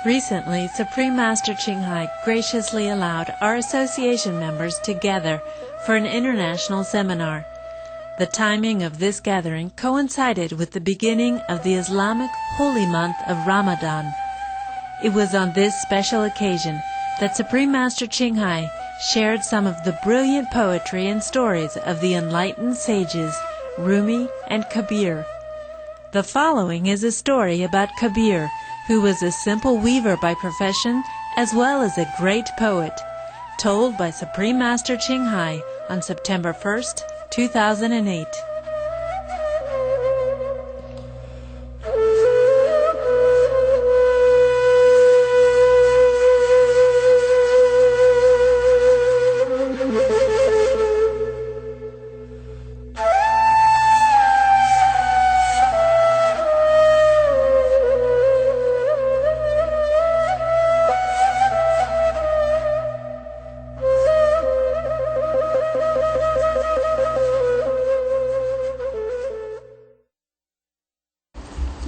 Recently, Supreme Master Qinghai graciously allowed our association members to gather for an international seminar. The timing of this gathering coincided with the beginning of the Islamic holy month of Ramadan. It was on this special occasion that Supreme Master Qinghai shared some of the brilliant poetry and stories of the enlightened sages Rumi and Kabir. The following is a story about Kabir, who was a simple weaver by profession as well as a great poet, told by Supreme Master Qinghai on September 1st, 2008.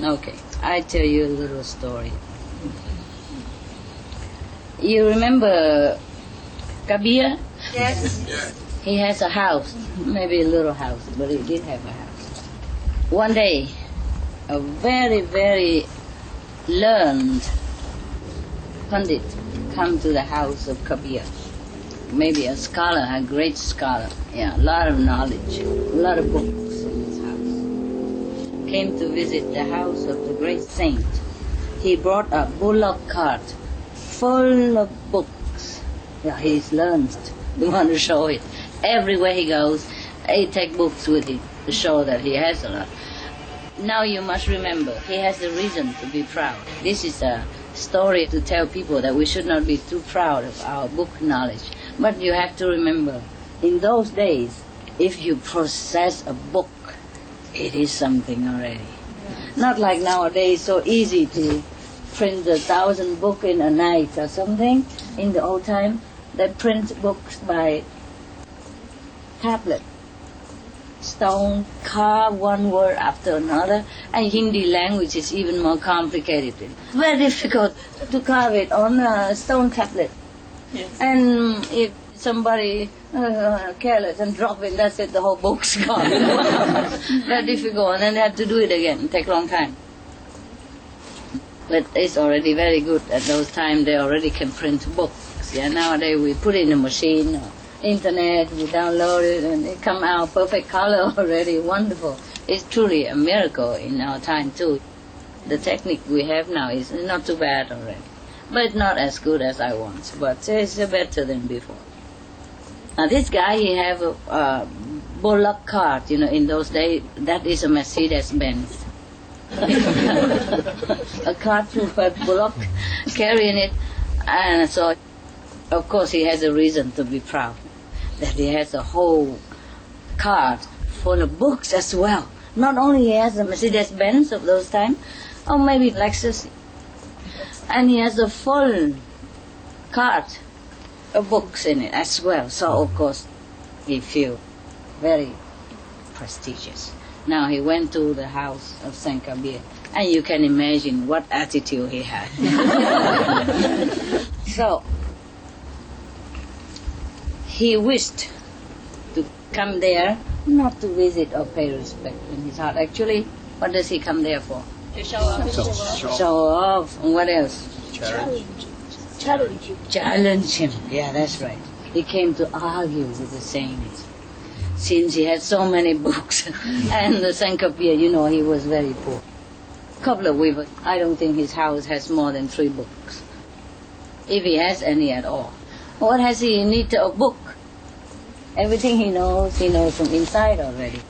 Okay, I tell you a little story. You remember Kabir? Yes. He has a house, maybe a little house, but he did have a house. One day, a very, very learned Pundit come to the house of Kabir. Maybe a scholar, a great scholar. Yeah, a lot of knowledge, a lot of books in his house. Came to visit the house of the great saint. He brought a bullock cart full of books. Yeah, he's learned. We want to show it. Everywhere he goes, he take books with him to show that he has a lot. Now you must remember, he has a reason to be proud. This is a story to tell people that we should not be too proud of our book knowledge. But you have to remember, in those days, if you possess a book, it is something already. Not like nowadays, so easy to print 1,000 books in a night or something. In the old time, they print books by tablet, stone, carve one word after another, and Hindi language is even more complicated. Very difficult to carve it on a stone tablet. Yes. And if somebody careless and drop it, that's it, the whole book's gone. Very difficult, and then they have to do it again. It takes a long time. But it's already very good. At those times, they already can print books. Yeah, nowadays we put it in a machine, or internet, we download it, and it come out perfect color already. Wonderful. It's truly a miracle in our time too. The technique we have now is not too bad already, but not as good as I want. But it's better than before. Now this guy, he have a bullock cart. You know, in those days, that is a Mercedes-Benz. A cart with a bullock carrying it, and so of course he has a reason to be proud that he has a whole cart full of books as well. Not only he has a Mercedes-Benz of those times, or maybe Lexus, and he has a full cart of books in it as well. So of course he feel very prestigious. Now he went to the house of Saint Kabir, and you can imagine what attitude he had. So he wished to come there, not to visit or pay respect in his heart. Actually, what does he come there for? To show off. Show off. And what else? Challenge. Challenge him. Yeah, that's right. He came to argue with the saints. Since he had so many books, and the Saint Kabir, you know, he was very poor. Couple of weavers. I don't think his house has more than 3 books, if he has any at all. What has he need of book? Everything he knows from inside already.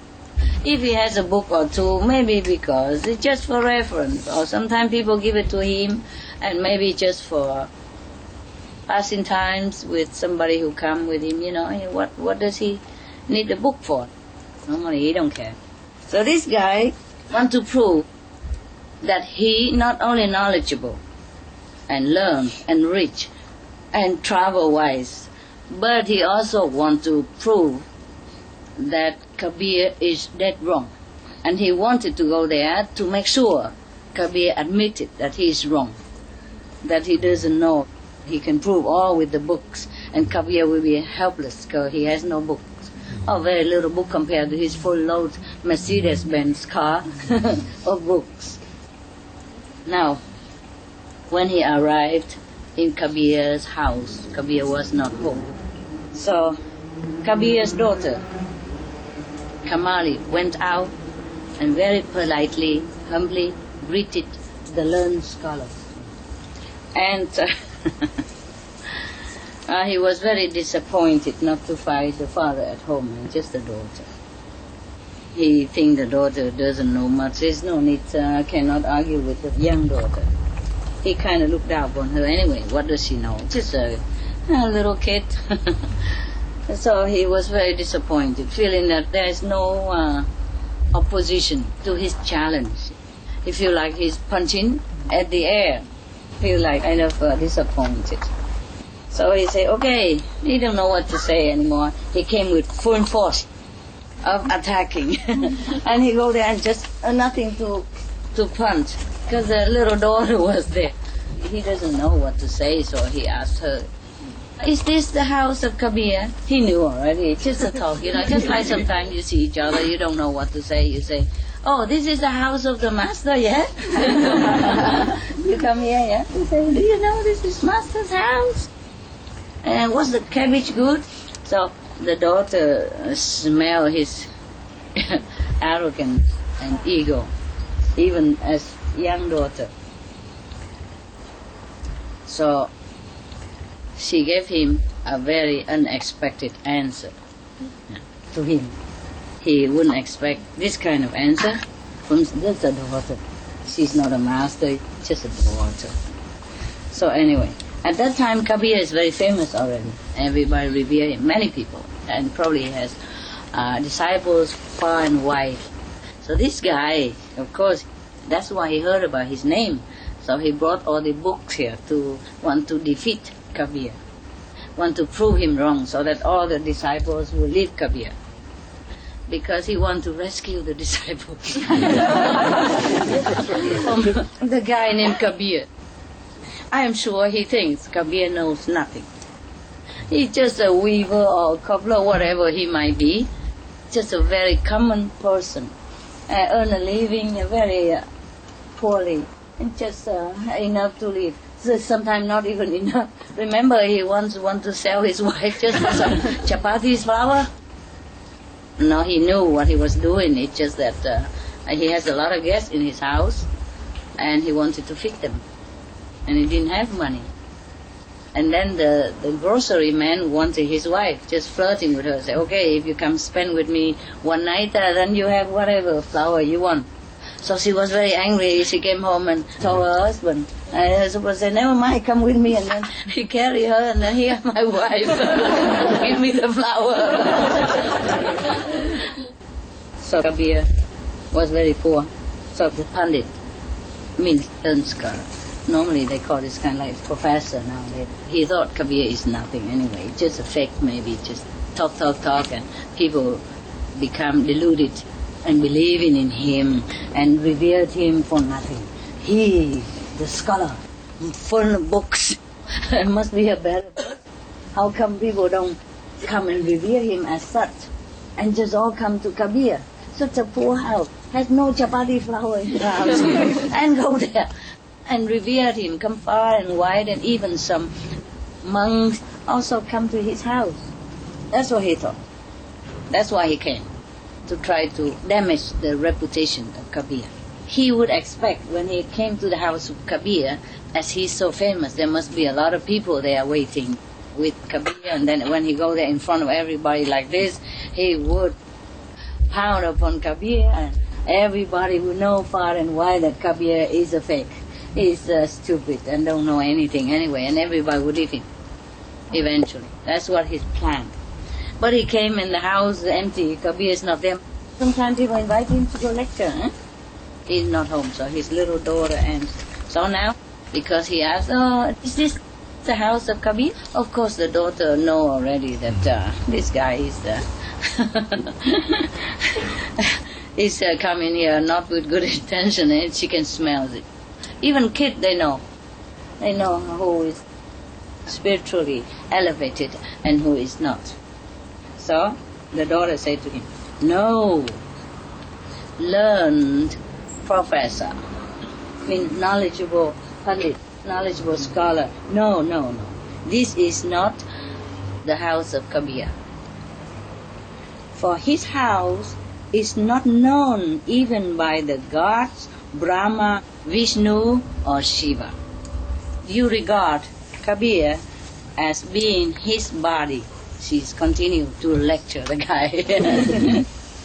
If he has a book or two, maybe because it's just for reference, or sometimes people give it to him, and maybe just for passing times with somebody who come with him. You know, what does he need a book for? Normally he don't care. So this guy want to prove that he not only knowledgeable and learned and rich and travel wise, but he also want to prove that Kabir is dead wrong. And he wanted to go there to make sure Kabir admitted that he is wrong. that he doesn't know. He can prove all with the books, and Kabir will be helpless because he has no books. Oh, very little book compared to his full load Mercedes-Benz car of books. Now, when he arrived in Kabir's house, Kabir was not home. So, Kabir's daughter, Kamali, went out and very politely, humbly greeted the learned scholar. And he was very disappointed not to find the father at home and just the daughter. He thinks the daughter doesn't know much. There's no need, cannot argue with the young daughter. He kind of looked down on her anyway. What does she know? Just a little kid. So he was very disappointed, feeling that there is no opposition to his challenge. He feels like he's punching at the air. Feel like kind of disappointed. So he said, okay, he don't know what to say anymore. He came with full force of attacking. And he go there and just nothing to punch, because the little daughter was there. He doesn't know what to say, so he asked her, is this the house of Kabir? He knew already, just a talk, just like sometimes you see each other, you don't know what to say, you say, oh, this is the house of the master, yeah? You come here, yeah? You say, do you know this is master's house? And was the cabbage good? So the daughter smelled his arrogance and ego, even as young daughter. So she gave him a very unexpected answer to him. He wouldn't expect this kind of answer from just a daughter. She's not a master, just a daughter. So anyway, at that time Kabir is very famous already. Everybody revere him, many people, and probably has disciples far and wide. So this guy, of course, that's why he heard about his name. So he brought all the books here to want to defeat Kabir, want to prove him wrong, so that all the disciples will leave Kabir, because he wants to rescue the disciples from the guy named Kabir. I am sure he thinks Kabir knows nothing. He's just a weaver or cobbler, whatever he might be, just a very common person, earn a living very poorly, and just enough to live. So sometimes not even enough. Remember, he once wanted to sell his wife just for some chapatis flour. No, he knew what he was doing. It's just that he has a lot of guests in his house, and he wanted to feed them, and he didn't have money. And then the grocery man wanted his wife, just flirting with her, say, okay, if you come spend with me one night, then you have whatever flour you want. So she was very angry. She came home and told her husband. And her husband said, never mind, come with me. And then he carried her, and then here's my wife. Give me the flour. So Kabir was very poor. So the Pundit means learned scholar. Normally they call this kind of like professor now. He thought Kabir is nothing anyway, just a fake maybe, just talk, and people become deluded and believing in him and revered him for nothing. He, the scholar, full of books, must be a better person. How come people don't come and revere him as such and just all come to Kabir? Such a poor house, has no chapati flour in the house, and go there and revere him, come far and wide, and even some monks also come to his house. That's what he thought. That's why he came, to try to damage the reputation of Kabir. He would expect when he came to the house of Kabir, as he's so famous, there must be a lot of people there waiting with Kabir, and then when he go there in front of everybody like this, he would pound upon Kabir, and everybody would know far and wide that Kabir is a fake. He's stupid and don't know anything anyway, and everybody would leave him eventually. That's what he planned. But he came in the house empty, Kabir is not there. Sometimes people invite him to go lecture. He's not home, so his little daughter answered. So now, because he asked, oh, is this the house of Kabir? Of course the daughter know already that this guy is coming here not with good intention, and she can smell it. Even kids, they know. They know who is spiritually elevated and who is not. So the daughter said to him, no, learned professor, means knowledgeable Pundit, knowledgeable scholar. No. This is not the house of Kabir. For his house is not known even by the gods, Brahma, Vishnu or Shiva. You regard Kabir as being his body. She's continued to lecture the guy.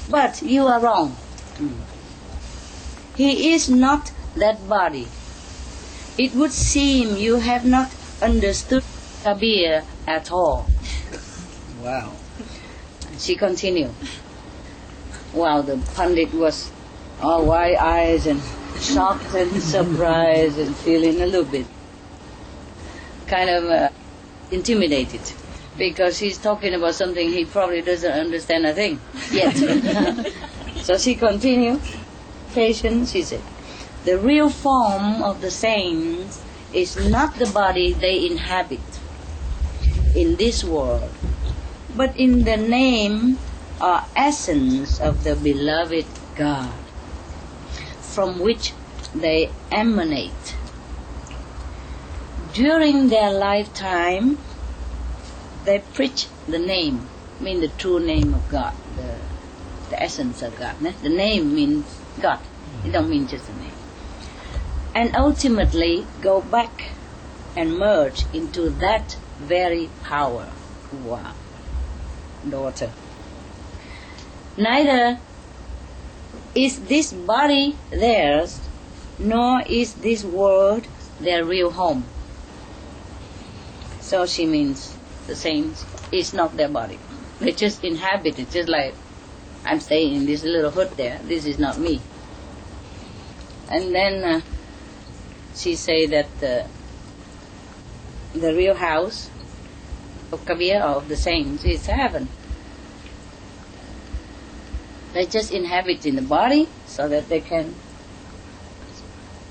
But you are wrong. He is not that body. It would seem you have not understood Kabir at all. Wow. She continued. Wow, the Pundit was all wide eyes and shocked and surprised and feeling a little bit kind of intimidated, because he's talking about something he probably doesn't understand a thing yet. So she continued, patient, she said, the real form of the saints is not the body they inhabit in this world, but in the name or essence of the beloved God, from which they emanate. During their lifetime, they preach the name, mean the true name of God, the essence of God. The name means God. It don't mean just a name. And ultimately go back and merge into that very power. Wow. Daughter. Neither is this body theirs, nor is this world their real home. So she means the saints is not their body. They just inhabit it, just like I'm staying in this little hut there. This is not me. And then she say that the real house of Kabir or of the saints is heaven. They just inhabit in the body so that they can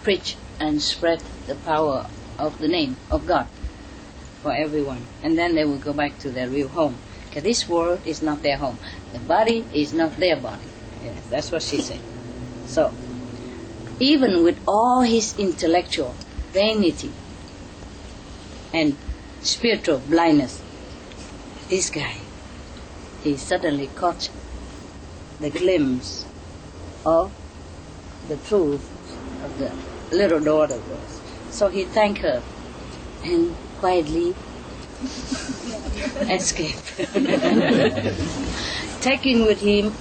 preach and spread the power of the name of God for everyone. And then they will go back to their real home. Because this world is not their home. The body is not their body. Yeah, that's what she said. So, even with all his intellectual vanity and spiritual blindness, this guy, he suddenly caught the glimpse of the truth of the little daughter was. So he thanked her and quietly escaped, taking with him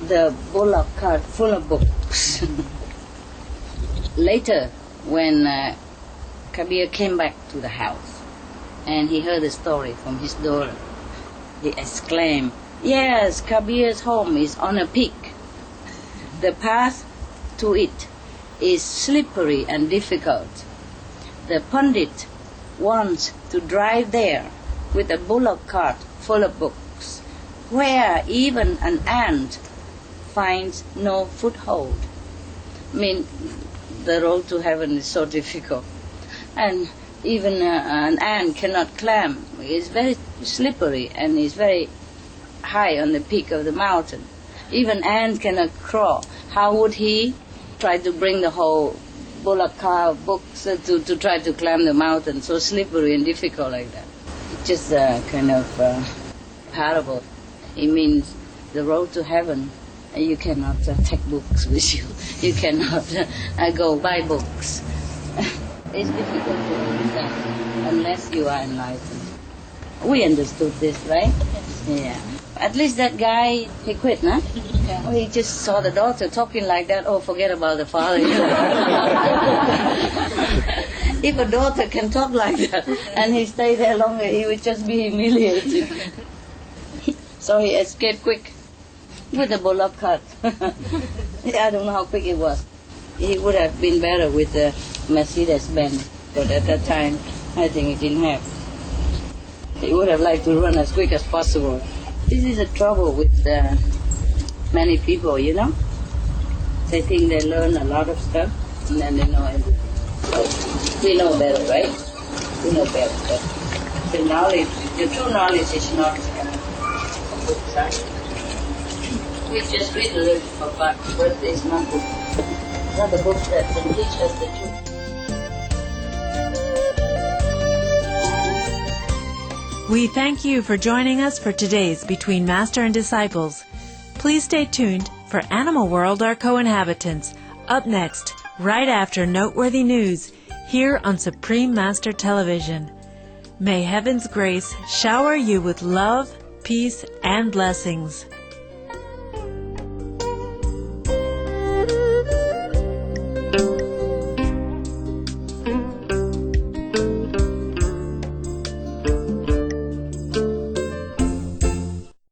the bullock cart full of books. Later, when Kabir came back to the house and he heard the story from his daughter, he exclaimed, yes, Kabir's home is on a peak. The path to it is slippery and difficult. The Pundit wants to drive there with a bullock cart full of books, where even an ant finds no foothold. I mean, the road to heaven is so difficult, and even an ant cannot climb. It's very slippery and it's very high on the peak of the mountain. Even ant cannot crawl. How would he try to bring the whole bullock car of books to try to climb the mountain, so slippery and difficult like that? It's just a kind of parable. It means the road to heaven, you cannot take books with you. You cannot go buy books. It's difficult to understand unless you are enlightened. We understood this, right? Yeah. At least that guy, he quit, no? Yeah. He just saw the daughter talking like that. Oh, forget about the father. If a daughter can talk like that and he stayed there longer, he would just be humiliated. So he escaped quick with the bullock cart. I don't know how quick it was. He would have been better with the Mercedes-Benz, but at that time, I think he didn't have. He would have liked to run as quick as possible. This is a trouble with many people, you know. They think they learn a lot of stuff, and then they know everything. We know better, right? We know better. But the knowledge, the true knowledge is not a book, right? We just read a little about what is not book. Not a book that can teach us the truth. We thank you for joining us for today's Between Master and Disciples. Please stay tuned for Animal World, Our Co-Inhabitants, up next, right after Noteworthy News, here on Supreme Master Television. May Heaven's grace shower you with love, peace, and blessings.